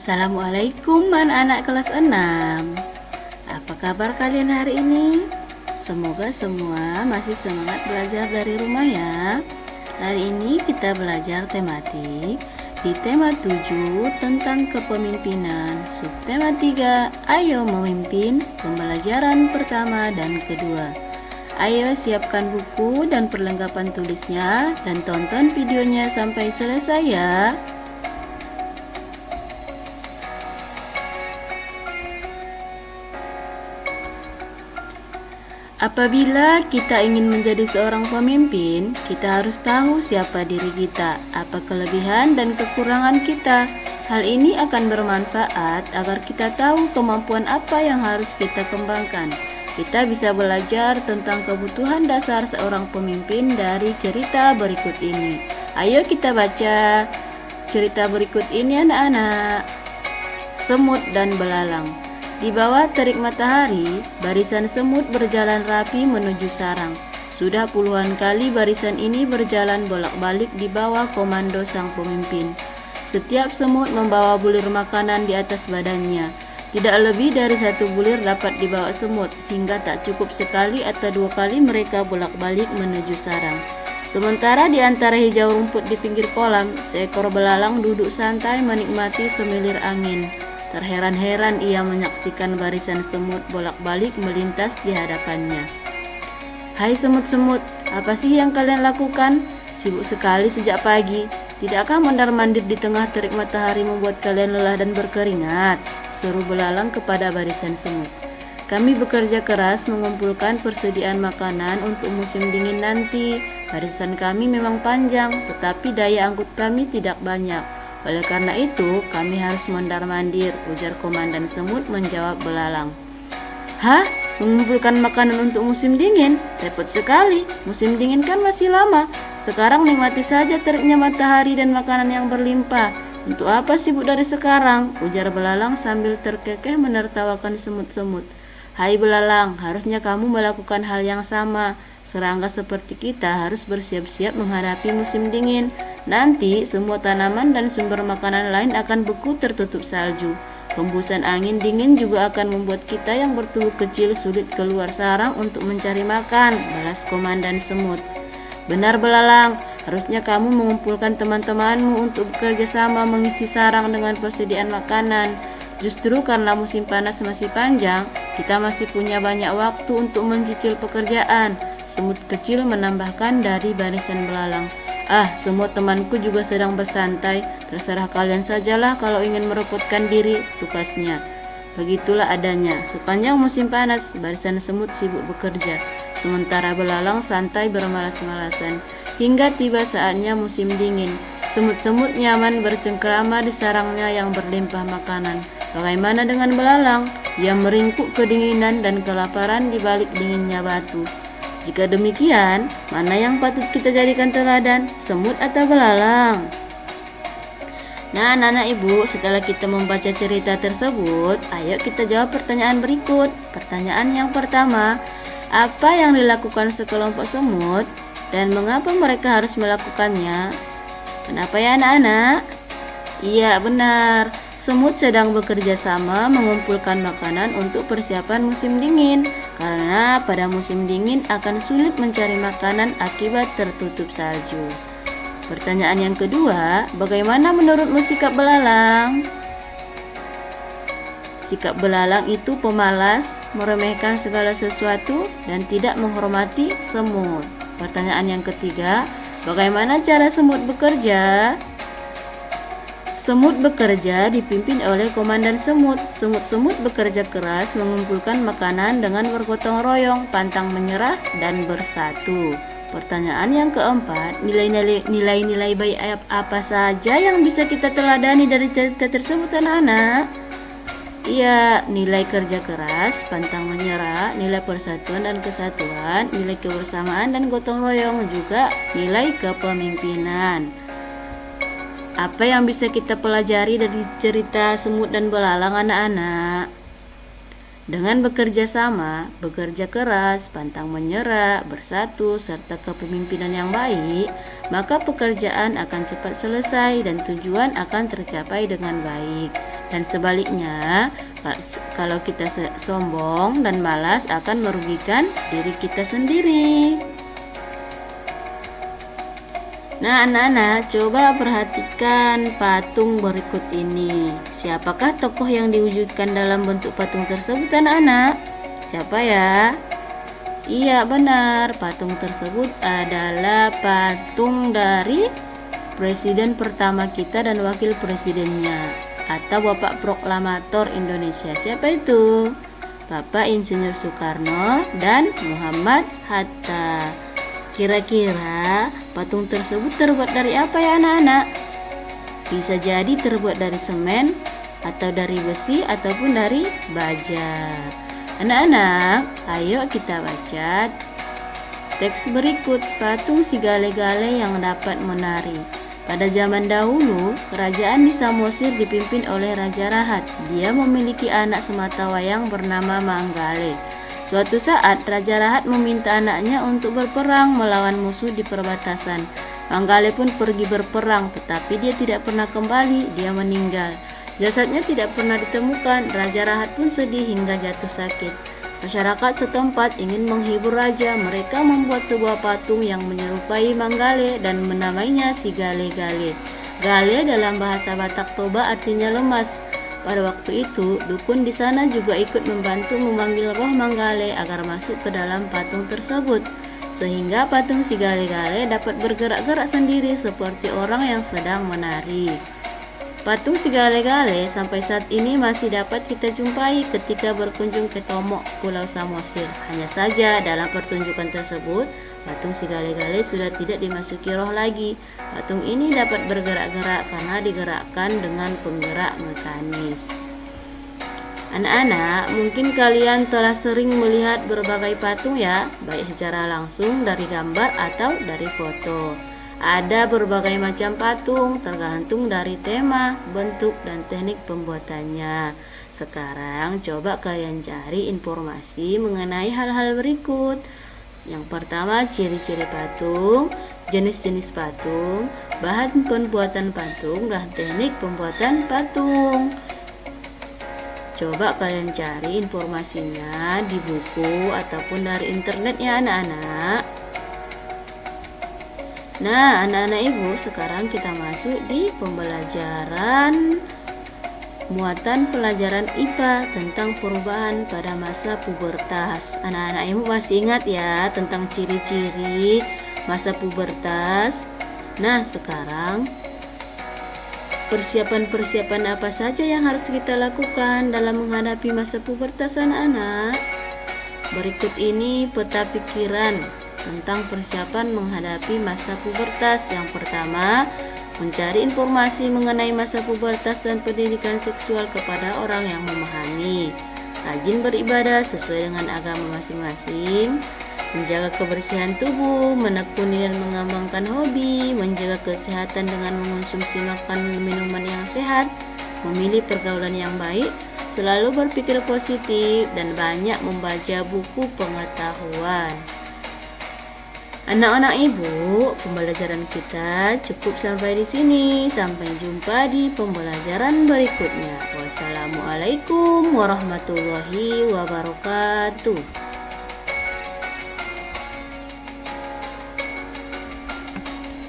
Assalamualaikum anak-anak kelas 6. Apa kabar kalian hari ini? Semoga semua masih semangat belajar dari rumah ya. Hari ini kita belajar tematik di tema 7 tentang kepemimpinan. Subtema 3, ayo memimpin, pembelajaran pertama dan kedua. Ayo siapkan buku dan perlengkapan tulisnya dan tonton videonya sampai selesai ya. Apabila kita ingin menjadi seorang pemimpin, kita harus tahu siapa diri kita, apa kelebihan dan kekurangan kita. Hal ini akan bermanfaat agar kita tahu kemampuan apa yang harus kita kembangkan. Kita bisa belajar tentang kebutuhan dasar seorang pemimpin dari cerita berikut ini. Ayo kita baca cerita berikut ini anak-anak. Semut dan belalang. Di bawah terik matahari, barisan semut berjalan rapi menuju sarang. Sudah puluhan kali barisan ini berjalan bolak-balik di bawah komando sang pemimpin. Setiap semut membawa bulir makanan di atas badannya. Tidak lebih dari satu bulir dapat dibawa semut, hingga tak cukup sekali atau dua kali mereka bolak-balik menuju sarang. Sementara di antara hijau rumput di pinggir kolam, seekor belalang duduk santai menikmati semilir angin. Terheran-heran ia menyaksikan barisan semut bolak-balik melintas di hadapannya. Hai semut-semut, apa sih yang kalian lakukan? Sibuk sekali sejak pagi. Tidakkah mondar-mandir di tengah terik matahari membuat kalian lelah dan berkeringat? Seru belalang kepada barisan semut. Kami bekerja keras mengumpulkan persediaan makanan untuk musim dingin nanti. Barisan kami memang panjang, tetapi daya angkut kami tidak banyak. Oleh karena itu, kami harus mondar-mandir, ujar komandan semut menjawab belalang. Hah? Mengumpulkan makanan untuk musim dingin? Repot sekali, musim dingin kan masih lama. Sekarang nikmati saja teriknya matahari dan makanan yang berlimpah. Untuk apa sibuk dari sekarang? Ujar belalang sambil terkekeh menertawakan semut-semut. Hai belalang, harusnya kamu melakukan hal yang sama. Serangga seperti kita harus bersiap-siap menghadapi musim dingin. Nanti semua tanaman dan sumber makanan lain akan beku tertutup salju. Hembusan angin dingin juga akan membuat kita yang bertubuh kecil sulit keluar sarang untuk mencari makan, balas komandan semut. Benar belalang, harusnya kamu mengumpulkan teman-temanmu untuk bekerja sama mengisi sarang dengan persediaan makanan. Justru karena musim panas masih panjang, kita masih punya banyak waktu untuk mencicil pekerjaan. Semut kecil menambahkan dari barisan belalang. Ah, semua temanku juga sedang bersantai. Terserah kalian sajalah kalau ingin merepotkan diri, tukasnya. Begitulah adanya. Sepanjang musim panas, barisan semut sibuk bekerja. Sementara belalang santai bermalas-malasan. Hingga tiba saatnya musim dingin. Semut-semut nyaman bercengkrama di sarangnya yang berlimpah makanan. Bagaimana dengan belalang? Ia meringkuk kedinginan dan kelaparan di balik dinginnya batu. Jika demikian, mana yang patut kita jadikan teladan, semut atau belalang? Nah, anak-anak ibu, setelah kita membaca cerita tersebut, ayo kita jawab pertanyaan berikut. Pertanyaan yang pertama, apa yang dilakukan sekelompok semut dan mengapa mereka harus melakukannya? Kenapa ya anak-anak? Iya, benar. Semut sedang bekerja sama mengumpulkan makanan untuk persiapan musim dingin. Karena pada musim dingin akan sulit mencari makanan akibat tertutup salju. Pertanyaan yang kedua, bagaimana menurutmu sikap belalang? Sikap belalang itu pemalas, meremehkan segala sesuatu, dan tidak menghormati semut. Pertanyaan yang ketiga, bagaimana cara semut bekerja? Semut bekerja dipimpin oleh komandan semut. Semut-semut bekerja keras mengumpulkan makanan dengan bergotong royong, pantang menyerah, dan bersatu. Pertanyaan yang keempat, nilai-nilai baik apa saja yang bisa kita teladani dari cerita tersebut anak-anak? Iya, nilai kerja keras, pantang menyerah, nilai persatuan dan kesatuan, nilai kebersamaan dan gotong royong, juga nilai kepemimpinan. Apa yang bisa kita pelajari dari cerita semut dan belalang anak-anak? Dengan bekerja sama, bekerja keras, pantang menyerah, bersatu, serta kepemimpinan yang baik, maka pekerjaan akan cepat selesai dan tujuan akan tercapai dengan baik. Dan sebaliknya, kalau kita sombong dan malas akan merugikan diri kita sendiri. Nah, anak-anak, coba perhatikan patung berikut ini. Siapakah tokoh yang diwujudkan dalam bentuk patung tersebut, anak-anak? Siapa ya? Iya, benar. Patung tersebut adalah patung dari presiden pertama kita dan wakil presidennya, atau Bapak Proklamator Indonesia. Siapa itu? Bapak Insinyur Soekarno dan Muhammad Hatta. Kira-kira patung tersebut terbuat dari apa ya, anak-anak? Bisa jadi terbuat dari semen, atau dari besi, ataupun dari baja. Anak-anak, ayo kita baca teks berikut. Patung si Gale-Gale yang dapat menari. Pada zaman dahulu, kerajaan di Samosir dipimpin oleh Raja Rahat. Dia memiliki anak sematawayang bernama Manggale. Suatu saat, Raja Rahat meminta anaknya untuk berperang melawan musuh di perbatasan. Manggale pun pergi berperang, tetapi dia tidak pernah kembali. Dia meninggal. Jasadnya tidak pernah ditemukan. Raja Rahat pun sedih hingga jatuh sakit. Masyarakat setempat ingin menghibur raja. Mereka membuat sebuah patung yang menyerupai Manggale dan menamainya si Gale-Gale. Gale dalam bahasa Batak Toba artinya lemas. Pada waktu itu, dukun di sana juga ikut membantu memanggil roh Manggale agar masuk ke dalam patung tersebut, sehingga patung si Gale-Gale dapat bergerak-gerak sendiri seperti orang yang sedang menari. Patung si Gale-Gale sampai saat ini masih dapat kita jumpai ketika berkunjung ke Tomok, Pulau Samosir. Hanya saja dalam pertunjukan tersebut, patung si Gale-Gale sudah tidak dimasuki roh lagi. Patung ini dapat bergerak-gerak karena digerakkan dengan penggerak mekanis. Anak-anak, mungkin kalian telah sering melihat berbagai patung ya, baik secara langsung dari gambar atau dari foto. Ada berbagai macam patung tergantung dari tema, bentuk, dan teknik pembuatannya. Sekarang coba kalian cari informasi mengenai hal-hal berikut. Yang pertama, ciri-ciri patung, jenis-jenis patung, bahan pembuatan patung, dan teknik pembuatan patung. Coba kalian cari informasinya di buku ataupun dari internet ya, anak-anak. Nah, anak-anak ibu, sekarang kita masuk di pembelajaran muatan pelajaran IPA tentang perubahan pada masa pubertas. Anak-anak ibu masih ingat ya tentang ciri-ciri masa pubertas? Nah, sekarang persiapan-persiapan apa saja yang harus kita lakukan dalam menghadapi masa pubertas, anak-anak? Berikut ini peta pikiran tentang persiapan menghadapi masa pubertas. Yang pertama, mencari informasi mengenai masa pubertas dan pendidikan seksual kepada orang yang memahami. Rajin beribadah sesuai dengan agama masing-masing. Menjaga kebersihan tubuh, menekuni dan mengembangkan hobi, menjaga kesehatan dengan mengonsumsi makanan dan minuman yang sehat, memilih pergaulan yang baik, selalu berpikir positif, dan banyak membaca buku pengetahuan. Anak-anak ibu, pembelajaran kita cukup sampai di sini. Sampai jumpa di pembelajaran berikutnya. Wassalamualaikum warahmatullahi wabarakatuh.